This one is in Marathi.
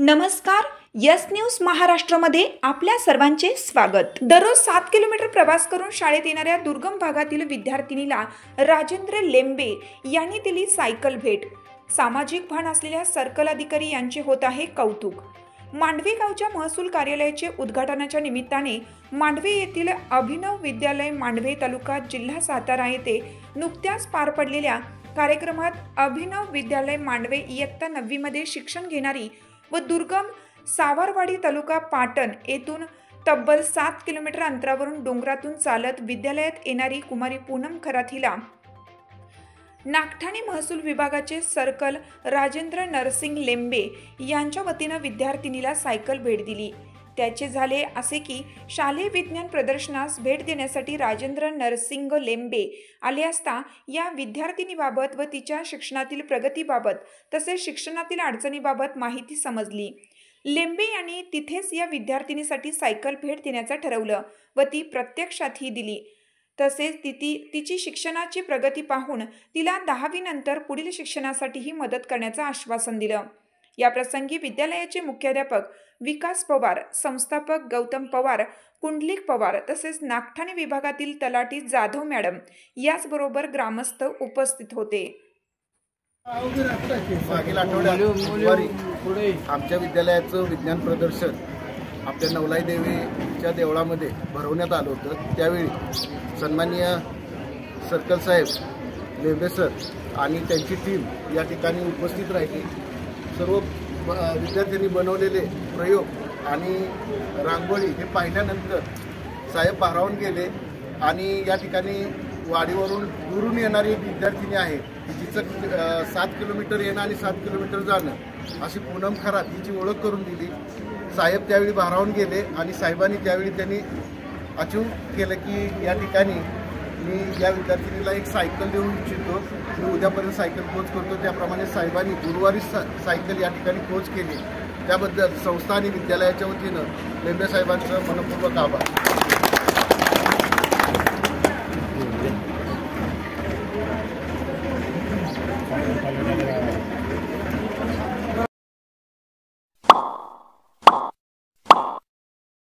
नमस्कार, यस न्यूज महाराष्ट्रामध्ये आपल्या सर्वांचे स्वागत। दररोज 7 किलोमीटर प्रवास करून शाळेत येणाऱ्या दुर्गम भागातील विद्यार्थिनीला राजेंद्र लेंबे यांनी दिली सायकल भेट। सामाजिक भान असलेल्या सर्कल अधिकारी यांचे होत आहे कौतुक। मांडवे गावच्या महसूल कार्यालयाचे उद्घाटनाच्या निमित्ताने मांडवे येथील अभिनव विद्यालय मांडवे तालुका जिल्हा सातारा येथे नुकत्याच पार पडलेल्या कार्यक्रमात अभिनव विद्यालय मांडवे इयत्ता 9वी मध्ये शिक्षण घेणारी व दुर्गम सावरवाडी तालुका पाटण येथून तब्बल 7 किलोमीटर अंतरावरून डोंगरातून चालत विद्यालयात येणारी कुमारी पूनम खरात हिला नागठाणे महसूल विभागाचे सर्कल राजेंद्र नरसिंग लेंबे यांच्या वतीने विद्यार्थिनीला सायकल भेट दिली। त्याचे झाले असे की शालेय विज्ञान प्रदर्शनास भेट देण्यासाठी राजेंद्र नरसिंग लेंबे आले असता या विद्यार्थिनीबाबत व तिच्या शिक्षणातील प्रगतीबाबत तसेच शिक्षणातील अडचणीबाबत माहिती समजली। लेंबे यांनी तिथेच या विद्यार्थिनीसाठी सायकल भेट देण्याचं ठरवलं व ती प्रत्यक्षातही दिली। तसेच तिची शिक्षणाची प्रगती पाहून तिला 10वी नंतर पुढील शिक्षणासाठीही मदत करण्याचं आश्वासन दिलं। या प्रसंगी विद्यालयाचे मुख्याध्यापक विकास पवार, संस्थापक गौतम पवार, कुंडलिक पवार तसेच नागठाणे विभागातील तलाठी जाधव मॅडम याचबरोबर ग्रामस्थ उपस्थित होते। मागील आठवड्यात आमच्या विद्यालयाचं विज्ञान प्रदर्शन आपल्या नवलाई देवीच्या देवळामध्ये भरवण्यात आलं होतं। त्यावेळी सन्माननीय सर्कल साहेब लेंबे सर आणि त्यांची टीम या ठिकाणी उपस्थित राहिली। सर्व विद्यार्थ्यांनी बनवलेले प्रयोग आणि रांगोळी हे पाहिल्यानंतर साहेब भारावून गेले आणि या ठिकाणी वाडीवरून दुरून येणारी एक विद्यार्थिनी आहे जिचं 7 किलोमीटर येणं आणि 7 किलोमीटर जाणं अशी पूनम खरात हिची ओळख करून दिली। साहेब त्यावेळी भारावून गेले आणि साहेबांनी त्यावेळी त्यांनी अचीव केलं की या ठिकाणी मी या विद्यार्थिनीला एक सायकल देऊ इच्छितो, मी उद्यापर्यंत सायकल कोच करतो। त्याप्रमाणे साहेबांनी गुरुवारी सायकल या ठिकाणी कोच केली। त्याबद्दल संस्था आणि विद्यालयाच्या वतीनं लेंबे साहेबांचं मनपूर्वक आभार।